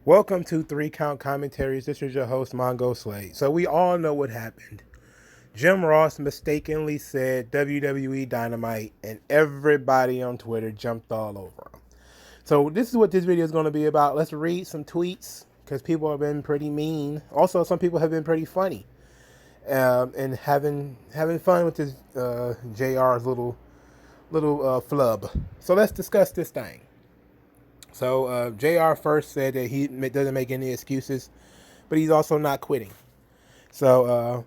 Welcome to 3 Count Commentaries. This is your host, MagMongoSlade. So we all know what happened. Jim Ross mistakenly said WWE Dynamite, and everybody on Twitter jumped all over him. So this is what this video is going to be about. Let's read some tweets, because people have been pretty mean. Also, some people have been pretty funny. And having fun with this JR's little flub. So let's discuss this thing. So JR first said that he doesn't make any excuses, but he's also not quitting. So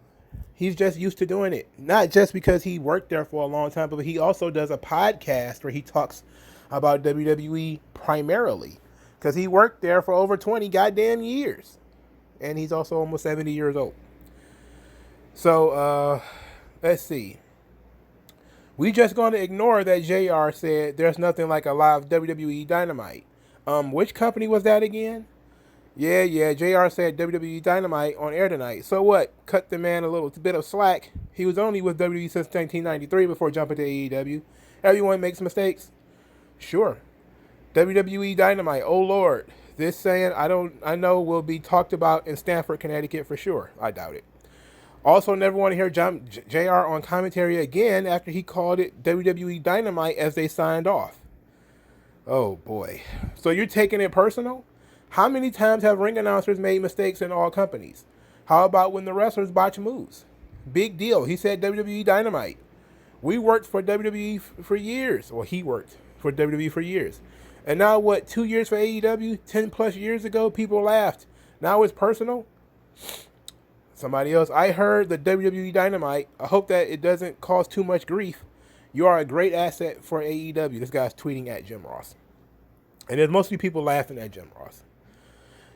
he's just used to doing it. Not just because he worked there for a long time, but he also does a podcast where he talks about WWE primarily. Because he worked there for over 20 goddamn years. And he's also almost 70 years old. So let's see. We just going to ignore that JR said there's nothing like a live WWE Dynamite. Which company was that again? Yeah, JR said WWE Dynamite on air tonight. So what? Cut the man a little bit of slack. He was only with WWE since 1993 before jumping to AEW. Everyone makes mistakes. Sure. WWE Dynamite, oh Lord. This saying I know will be talked about in Stamford, Connecticut for sure. I doubt it. Also, never want to hear JR on commentary again after he called it WWE Dynamite as they signed off. Oh, boy. So you're taking it personal? How many times have ring announcers made mistakes in all companies? How about when the wrestlers botch moves? Big deal. He said WWE Dynamite. We worked for WWE for years. Well, he worked for WWE for years. And now what, 2 years for AEW? 10 plus years ago, people laughed. Now it's personal? Somebody else. I heard the WWE Dynamite. I hope that it doesn't cause too much grief. You are a great asset for AEW. This guy's tweeting at Jim Ross. And there's mostly people laughing at Jim Ross.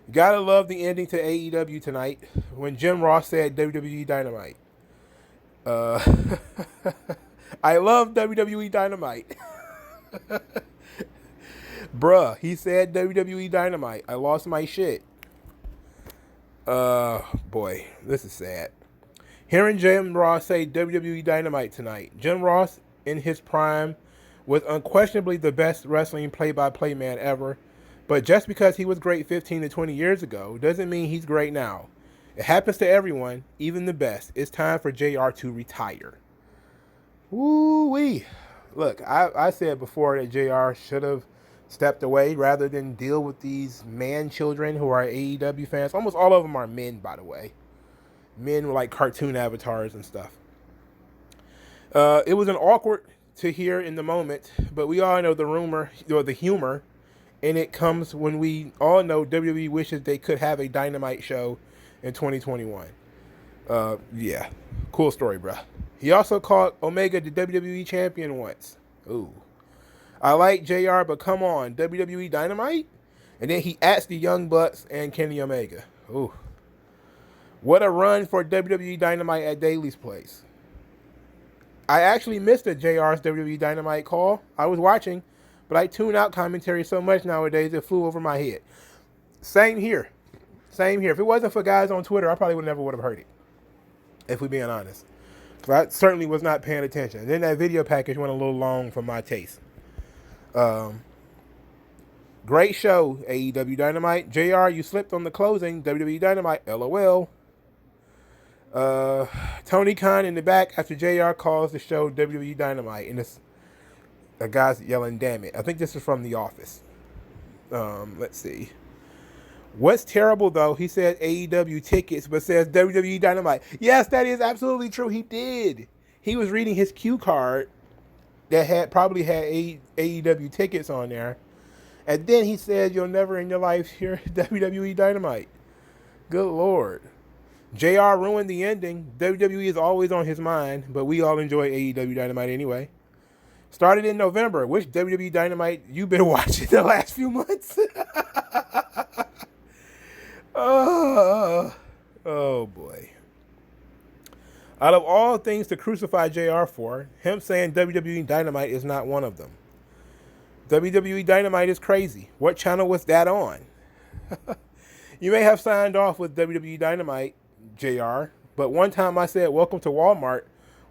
You gotta love the ending to AEW tonight when Jim Ross said WWE Dynamite. I love WWE Dynamite. Bruh, he said WWE Dynamite. I lost my shit. Boy, this is sad. Hearing Jim Ross say WWE Dynamite tonight. Jim Ross, in his prime, was unquestionably the best wrestling play-by-play man ever. But just because he was great 15 to 20 years ago doesn't mean he's great now. It happens to everyone, even the best. It's time for JR to retire. Woo-wee. Look, I said before that JR should have stepped away rather than deal with these man children who are AEW fans. Almost all of them are men, by the way. Men with like cartoon avatars and stuff. It was an awkward to hear in the moment, but we all know the rumor or the humor, and it comes when we all know WWE wishes they could have a Dynamite show in 2021. Yeah, cool story, bruh. He also called Omega the WWE champion once. Ooh. I like JR, but come on, WWE Dynamite? And then he asked the Young Bucks and Kenny Omega. Ooh. What a run for WWE Dynamite at Daily's place. I actually missed a JR's WWE Dynamite call. I was watching, but I tune out commentary so much nowadays it flew over my head. Same here. If it wasn't for guys on Twitter, I probably never would have heard it, if we're being honest. Because I certainly was not paying attention. And then that video package went a little long for my taste. Great show, AEW Dynamite. JR, you slipped on the closing. WWE Dynamite, LOL. Tony Khan in the back after JR calls the show WWE Dynamite. And this, a guy's yelling, damn it. I think this is from The Office. Let's see. What's terrible, though, he said AEW tickets, but says WWE Dynamite. Yes, that is absolutely true. He did. He was reading his cue card that probably had AEW tickets on there. And then he said, you'll never in your life hear WWE Dynamite. Good Lord. JR ruined the ending. WWE is always on his mind, but we all enjoy AEW Dynamite anyway. Started in November. Which WWE Dynamite you been watching the last few months? Oh boy. Out of all things to crucify JR for, him saying WWE Dynamite is not one of them. WWE Dynamite is crazy. What channel was that on? You may have signed off with WWE Dynamite, JR, but one time I said, welcome to Walmart,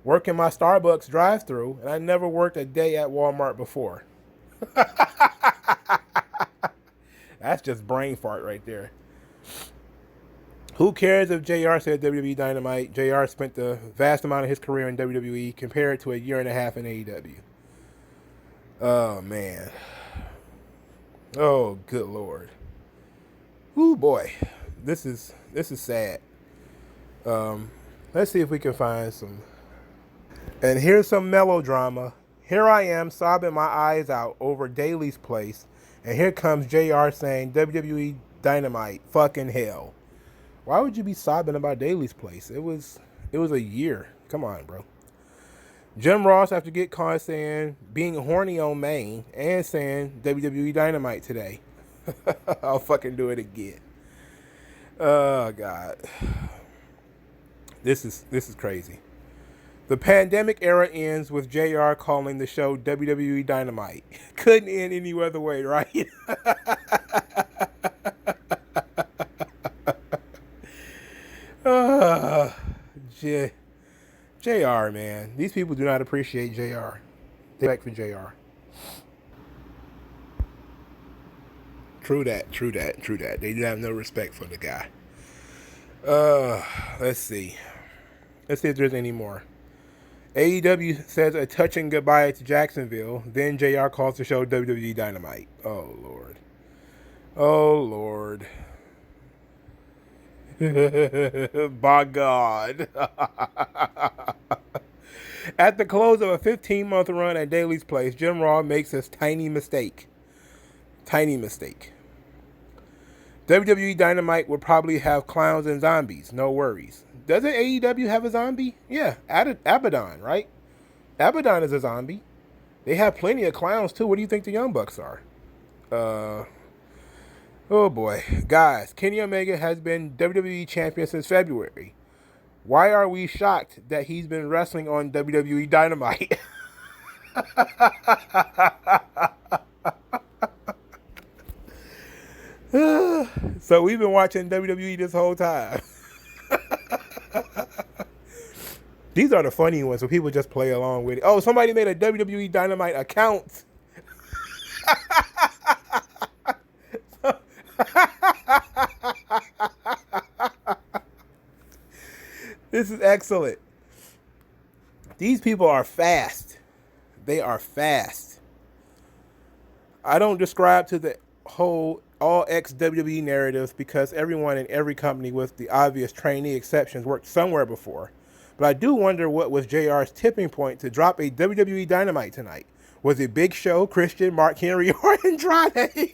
working my Starbucks drive-thru, and I never worked a day at Walmart before. That's just brain fart right there. Who cares if JR said WWE Dynamite? JR spent the vast amount of his career in WWE compared to a year and a half in AEW. Oh, man. Oh, good Lord. Ooh, boy. This is sad. Let's see if we can find some. And here's some melodrama. Here I am sobbing my eyes out over Daly's place. And here comes JR saying WWE Dynamite, fucking hell. Why would you be sobbing about Daly's place? It was a year. Come on, bro. Jim Ross have to get caught saying being horny on Maine and saying WWE Dynamite today. I'll fucking do it again. Oh God. This is crazy. The pandemic era ends with JR calling the show WWE Dynamite. Couldn't end any other way, right? JR, man. These people do not appreciate JR. They back for JR. True that. They do have no respect for the guy. Let's see. Let's see if there's any more. AEW says a touching goodbye to Jacksonville. Then JR calls the show WWE Dynamite. Oh, Lord. Oh, Lord. By God. At the close of a 15-month run at Daly's place, Jim Ross makes his tiny mistake. WWE Dynamite would probably have clowns and zombies. No worries. Doesn't AEW have a zombie? Yeah, Abaddon, right? Abaddon is a zombie. They have plenty of clowns, too. What do you think the Young Bucks are? Oh, boy. Guys, Kenny Omega has been WWE champion since February. Why are we shocked that he's been wrestling on WWE Dynamite? So we've been watching WWE this whole time. These are the funny ones, so people just play along with it. Oh, somebody made a WWE Dynamite account. This is excellent. These people are fast. They are fast. I don't describe to the whole all ex-WWE narratives because everyone in every company with the obvious trainee exceptions worked somewhere before. But I do wonder what was JR's tipping point to drop a WWE Dynamite tonight. Was it Big Show, Christian, Mark Henry, or Andrade?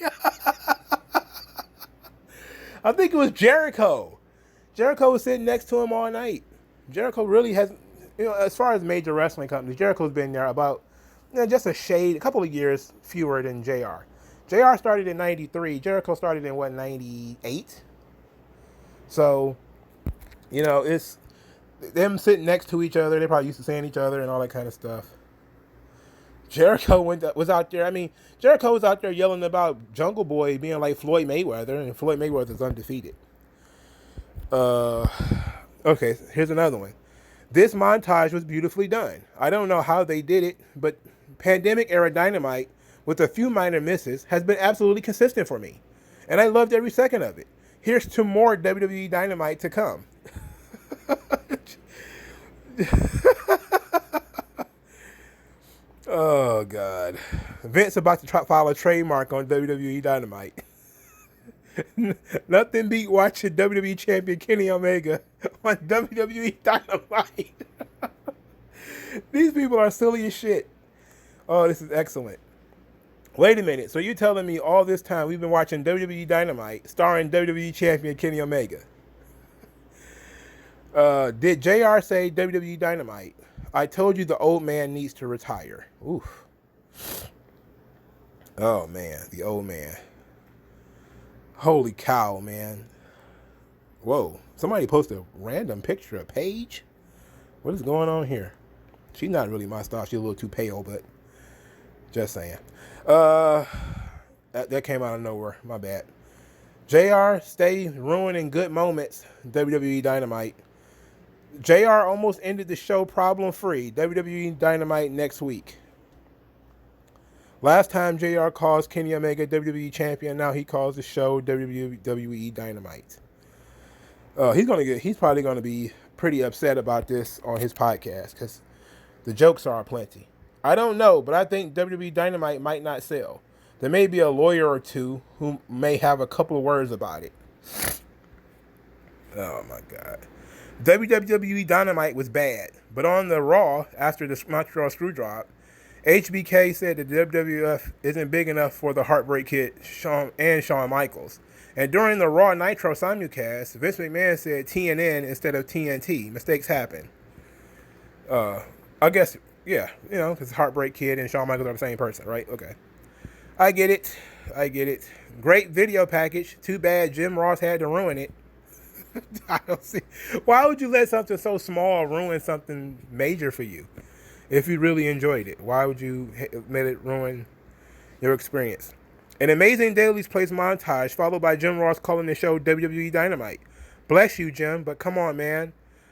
I think it was Jericho. Jericho was sitting next to him all night. Jericho really has, as far as major wrestling companies, Jericho's been there about, just a couple of years fewer than JR. JR started in 93. Jericho started in, 98? So, it's them sitting next to each other. They probably used to seeing each other and all that kind of stuff. Jericho was out there. I mean, Jericho was out there yelling about Jungle Boy being like Floyd Mayweather, and Floyd Mayweather is undefeated. Okay, here's another one. This montage was beautifully done. I don't know how they did it, but pandemic era Dynamite, with a few minor misses, has been absolutely consistent for me. And I loved every second of it. Here's to more WWE Dynamite to come. Oh, God. Vince about to file a trademark on WWE Dynamite. Nothing beat watching WWE champion Kenny Omega on WWE Dynamite. These people are silly as shit. Oh, this is excellent. Wait a minute. So you're telling me all this time we've been watching WWE Dynamite starring WWE champion Kenny Omega? Did JR say WWE Dynamite? I told you the old man needs to retire. Oof. Oh, man. The old man. Holy cow, man. Whoa. Somebody posted a random picture of Paige? What is going on here? She's not really my style. She's a little too pale, but just saying. That came out of nowhere. My bad. JR, stay ruining good moments. WWE Dynamite. JR almost ended the show problem-free. WWE Dynamite next week. Last time JR calls Kenny Omega WWE champion, now he calls the show WWE Dynamite. He's probably gonna be pretty upset about this on his podcast because the jokes are aplenty. I don't know, but I think WWE Dynamite might not sell. There may be a lawyer or two who may have a couple of words about it. Oh my God. WWE Dynamite was bad, but on the Raw, after the Montreal screw drop, HBK said that the WWF isn't big enough for the Heartbreak Kid Shawn Michaels. And during the Raw Nitro simulcast, Vince McMahon said TNN instead of TNT. Mistakes happen. I guess, yeah, because Heartbreak Kid and Shawn Michaels are the same person, right? Okay. I get it. Great video package. Too bad Jim Ross had to ruin it. I don't see. Why would you let something so small ruin something major for you? If you really enjoyed it, why would you let it ruin your experience? An amazing Daily's Place montage followed by Jim Ross calling the show WWE Dynamite. Bless you, Jim, but come on, man.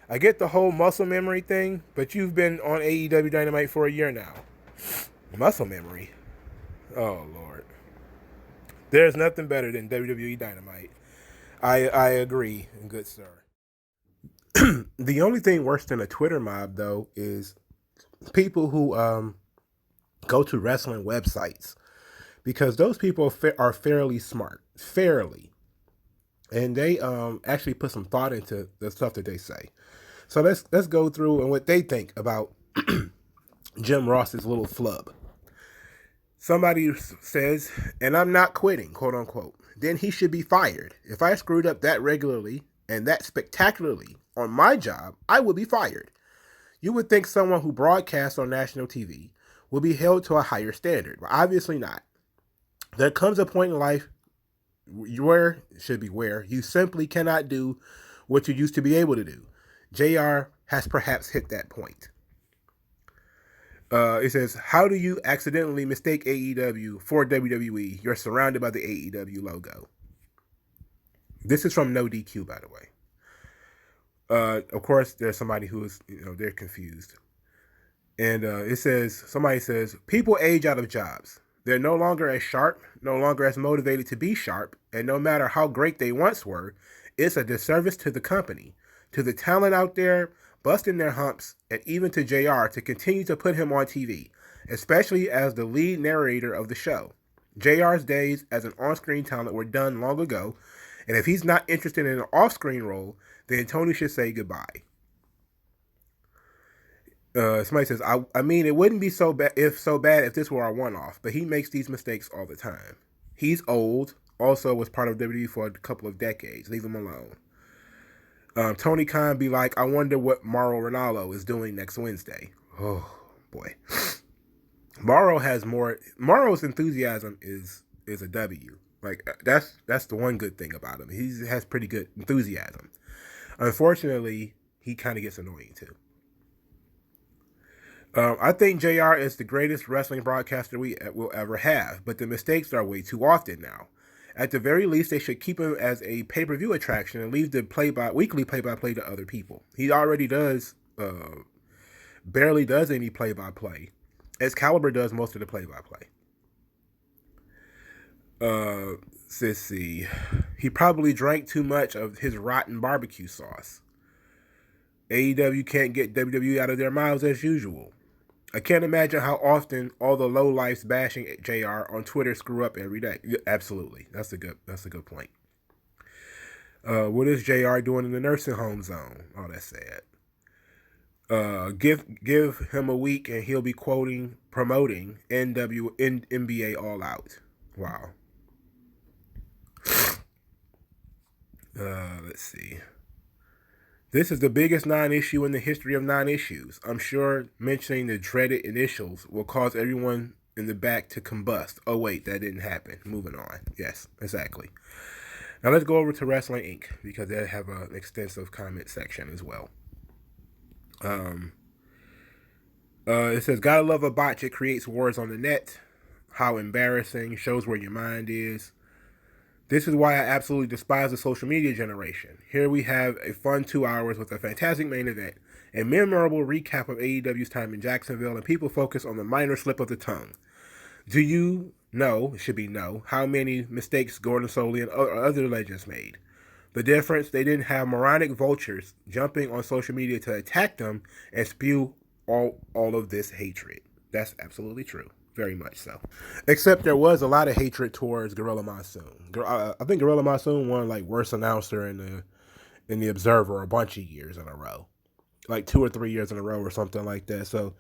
I get the whole muscle memory thing, but you've been on AEW Dynamite for a year now. Muscle memory? Oh, Lord. There's nothing better than WWE Dynamite. I agree, good sir. The only thing worse than a Twitter mob, though, is people who go to wrestling websites, because those people are fairly smart, and they actually put some thought into the stuff that they say. So let's go through and what they think about Jim Ross's little flub. Somebody says, and I'm not quitting, quote unquote, then he should be fired. If I screwed up that regularly and that spectacularly on my job, I would be fired. You would think someone who broadcasts on national TV will be held to a higher standard, but obviously not. There comes a point in life where you simply cannot do what you used to be able to do. JR has perhaps hit that point. It says, how do you accidentally mistake AEW for WWE? You're surrounded by the AEW logo. This is from No DQ, by the way. Of course, there's somebody who is, they're confused. And somebody says, people age out of jobs. They're no longer as sharp, no longer as motivated to be sharp, and no matter how great they once were, it's a disservice to the company, to the talent out there, busting their humps, and even to JR to continue to put him on TV, especially as the lead narrator of the show. JR's days as an on-screen talent were done long ago, and if he's not interested in an off-screen role, then Tony should say goodbye. Somebody says, I mean, it wouldn't be so bad if this were a one-off, but he makes these mistakes all the time. He's old, also was part of WWE for a couple of decades. Leave him alone. Tony Khan be like, I wonder what Mauro Ranallo is doing next Wednesday. Oh, boy. Mauro's enthusiasm is a W. Like, that's the one good thing about him. He has pretty good enthusiasm. Unfortunately, he kind of gets annoying, too. I think JR is the greatest wrestling broadcaster we will ever have, but the mistakes are way too often now. At the very least, they should keep him as a pay-per-view attraction and leave the weekly play-by-play to other people. He already barely does any play-by-play. Excalibur does most of the play-by-play. Sissy, he probably drank too much of his rotten barbecue sauce. AEW can't get WWE out of their mouths as usual. I can't imagine how often all the lowlifes bashing JR on Twitter screw up every day. Absolutely. That's a good point. What is JR doing in the nursing home zone? Oh, that's sad. Give him a week and he'll be promoting NBA All Out. Wow. Let's see. This is the biggest non-issue in the history of non-issues. I'm sure mentioning the dreaded initials will cause everyone in the back to combust. Oh, wait, that didn't happen. Moving on. Yes, exactly. Now let's go over to Wrestling Inc. because they have an extensive comment section as well. It says, gotta love a botch. It creates wars on the net. How embarrassing. Shows where your mind is. This is why I absolutely despise the social media generation. Here we have a fun 2 hours with a fantastic main event, a memorable recap of AEW's time in Jacksonville, and people focus on the minor slip of the tongue. Do you know, it should be no, how many mistakes Gordon Soley and other legends made? The difference, they didn't have moronic vultures jumping on social media to attack them and spew all of this hatred. That's absolutely true. Very much so. Except there was a lot of hatred towards Gorilla Monsoon. I think Gorilla Monsoon won like worst announcer in the Observer a bunch of years in a row, like 2 or 3 years in a row or something like that. So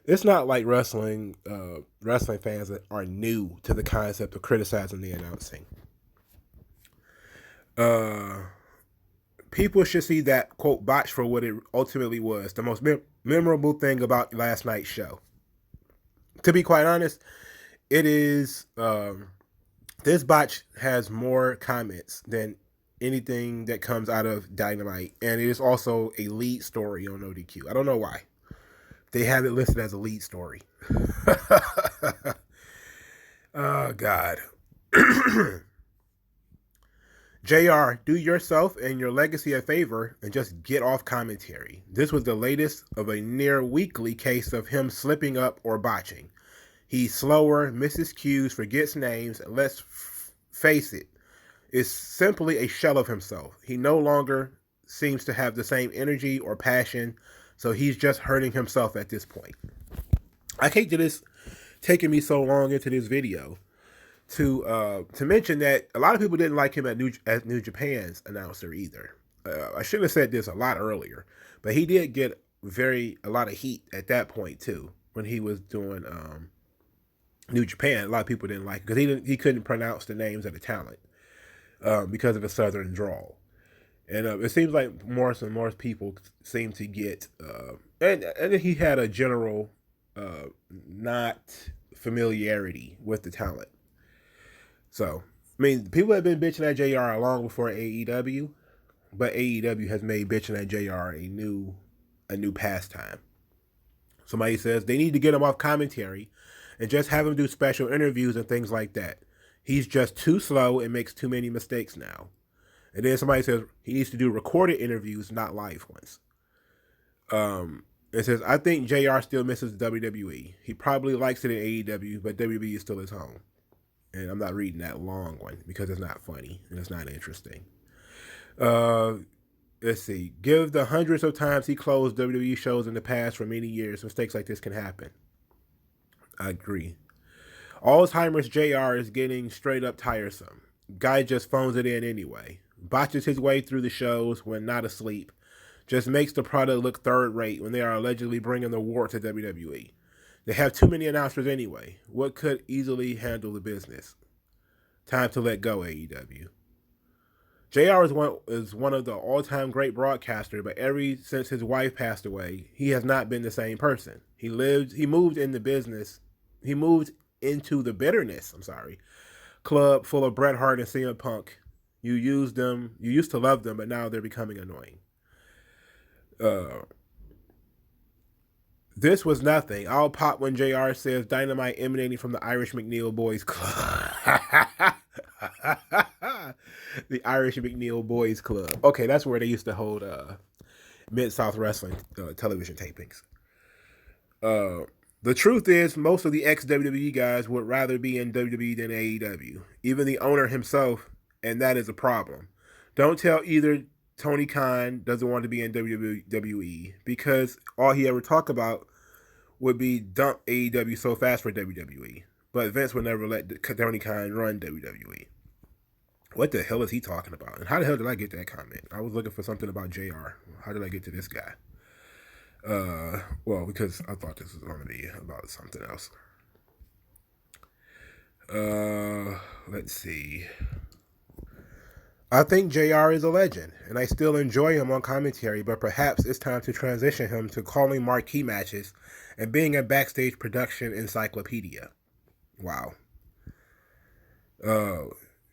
it's not like wrestling fans that are new to the concept of criticizing the announcing. People should see that quote botch for what it ultimately was, the most memorable thing about last night's show. To be quite honest, it is this botch has more comments than anything that comes out of Dynamite, and it is also a lead story on ODQ. I don't know why they have it listed as a lead story. Oh God. JR, do yourself and your legacy a favor and just get off commentary. This was the latest of a near weekly case of him slipping up or botching. He's slower, misses cues, forgets names, and let's face it, is simply a shell of himself. He no longer seems to have the same energy or passion, so he's just hurting himself at this point. I hate that it's taking me so long into this video to mention that a lot of people didn't like him as New Japan's announcer either. I should have said this a lot earlier, but he did get a lot of heat at that point too when he was doing New Japan. A lot of people didn't like it because he couldn't pronounce the names of the talent because of the southern drawl. And it seems like more and more people seem to get and he had a general not familiarity with the talent. So, I mean, people have been bitching at JR long before AEW, but AEW has made bitching at JR a new pastime. Somebody says they need to get him off commentary and just have him do special interviews and things like that. He's just too slow and makes too many mistakes now. And then somebody says he needs to do recorded interviews, not live ones. It says, I think JR still misses WWE. He probably likes it in AEW, but WWE is still his home. And I'm not reading that long one because it's not funny and it's not interesting. Let's see. Give the hundreds of times he closed WWE shows in the past for many years, mistakes like this can happen. I agree. Alzheimer's JR is getting straight up tiresome. Guy just phones it in anyway. Botches his way through the shows when not asleep. Just makes the product look third rate when they are allegedly bringing the war to WWE. They have too many announcers anyway. What could easily handle the business? Time to let go, AEW. JR is one of the all-time great broadcasters, but ever since his wife passed away, he has not been the same person. He moved into the bitterness, club full of Bret Hart and CM Punk. You used to love them, but now they're becoming annoying. This was nothing. I'll pop when JR says Dynamite emanating from the Irish McNeil Boys Club. The Irish McNeil Boys Club. Okay, that's where they used to hold Mid-South Wrestling television tapings. The truth is, most of the ex-WWE guys would rather be in WWE than AEW. Even the owner himself, and that is a problem. Don't tell either Tony Khan doesn't want to be in WWE because all he ever talk about would be dump AEW so fast for WWE. But Vince would never let Tony Khan run WWE. What the hell is he talking about? And how the hell did I get that comment? I was looking for something about JR. How did I get to this guy? Well, because I thought this was going to be about something else. Let's see. I think JR is a legend, and I still enjoy him on commentary, but perhaps it's time to transition him to calling marquee matches and being a backstage production encyclopedia. Wow.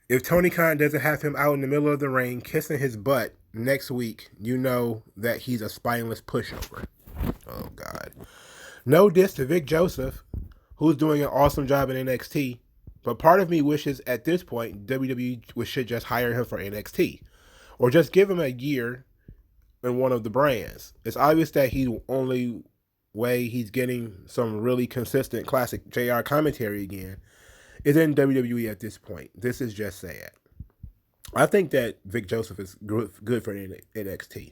If Tony Khan doesn't have him out in the middle of the ring kissing his butt next week, you know that he's a spineless pushover. Oh, God. No diss to Vic Joseph, who's doing an awesome job in NXT, but part of me wishes at this point WWE should just hire him for NXT or just give him a year in one of the brands. It's obvious that the only way he's getting some really consistent classic JR commentary again is in WWE at this point. This is just sad. I think that Vic Joseph is good for NXT.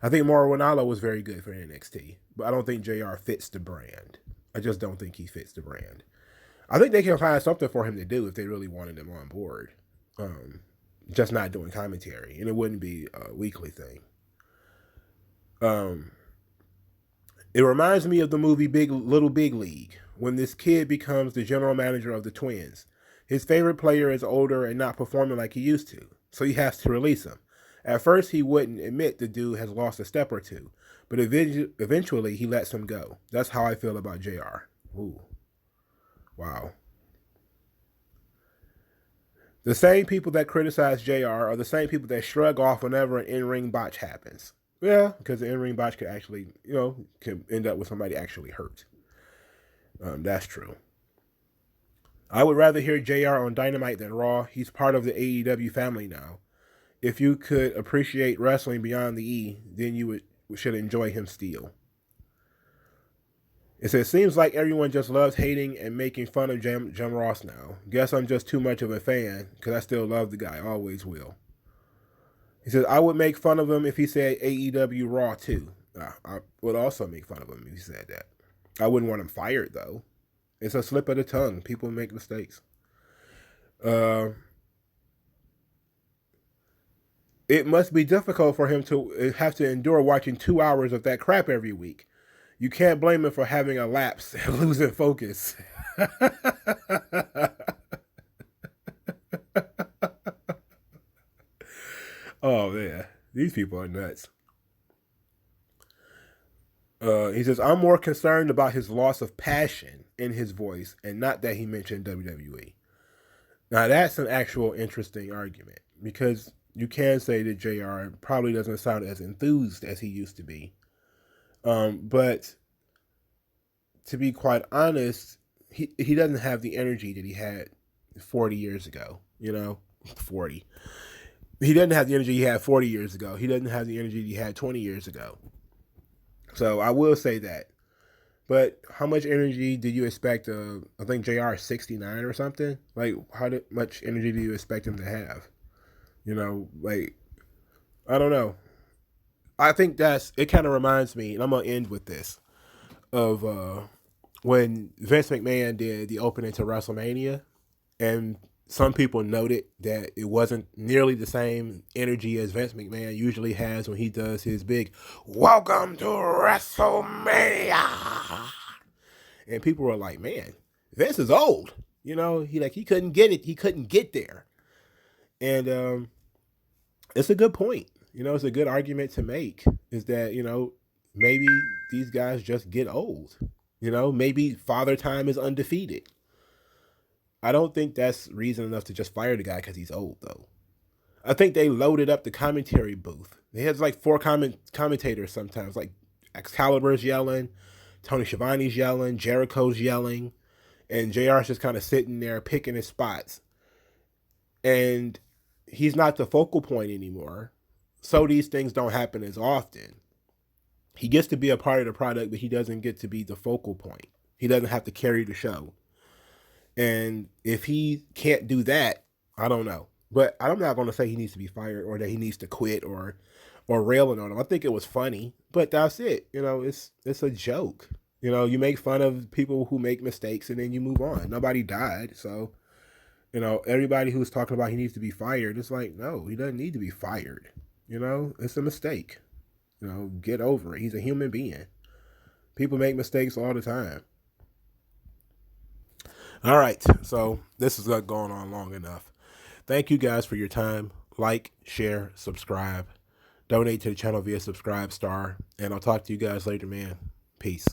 I think Mauro Ranallo was very good for NXT, but I don't think JR fits the brand. I just don't think he fits the brand. I think they can find something for him to do if they really wanted him on board. Just not doing commentary, and it wouldn't be a weekly thing. It reminds me of the movie Little Big League, when this kid becomes the general manager of the Twins. His favorite player is older and not performing like he used to, so he has to release him. At first, he wouldn't admit the dude has lost a step or two, but eventually he lets him go. That's how I feel about JR. Ooh. Wow. The same people that criticize JR are the same people that shrug off whenever an in-ring botch happens. Yeah, because the in-ring botch could actually, can end up with somebody actually hurt. That's true. I would rather hear JR on Dynamite than Raw. He's part of the AEW family now. If you could appreciate wrestling beyond the E, then you should enjoy him still. It says, seems like everyone just loves hating and making fun of Jim Ross now. Guess I'm just too much of a fan, because I still love the guy. Always will. He says, I would make fun of him if he said AEW Raw too. I would also make fun of him if he said that. I wouldn't want him fired, though. It's a slip of the tongue. People make mistakes. It must be difficult for him to have to endure watching 2 hours of that crap every week. You can't blame him for having a lapse and losing focus. Oh, man. These people are nuts. He says, I'm more concerned about his loss of passion in his voice and not that he mentioned WWE. Now, that's an actual interesting argument because you can say that JR probably doesn't sound as enthused as he used to be. But to be quite honest, he doesn't have the energy that he had 40 years ago, 40. He doesn't have the energy he had 40 years ago. He doesn't have the energy he had 20 years ago. So I will say that. But how much energy do you expect? I think JR is 69 or something. Like, how much energy do you expect him to have? I don't know. I think it kind of reminds me, and I'm going to end with this, of when Vince McMahon did the opening to WrestleMania, and some people noted that it wasn't nearly the same energy as Vince McMahon usually has when he does his big "Welcome to WrestleMania," and people were like, "Man, Vince is old." He couldn't get it. He couldn't get there, and it's a good point. It's a good argument to make. Is that maybe these guys just get old. Maybe Father Time is undefeated. I don't think that's reason enough to just fire the guy because he's old, though. I think they loaded up the commentary booth. They had like 4 commentators sometimes, like Excalibur's yelling, Tony Schiavone's yelling, Jericho's yelling, and JR's just kind of sitting there picking his spots. And he's not the focal point anymore, so these things don't happen as often. He gets to be a part of the product, but he doesn't get to be the focal point. He doesn't have to carry the show. And if he can't do that, I don't know. But I'm not going to say he needs to be fired or that he needs to quit or railing on him. I think it was funny, but that's it. It's a joke. You make fun of people who make mistakes and then you move on. Nobody died. So, everybody who's talking about he needs to be fired, it's like, no, he doesn't need to be fired. It's a mistake. Get over it. He's a human being. People make mistakes all the time. All right, so this is going on long enough. Thank you guys for your time. Like, share, subscribe. Donate to the channel via Subscribe Star. And I'll talk to you guys later, man. Peace.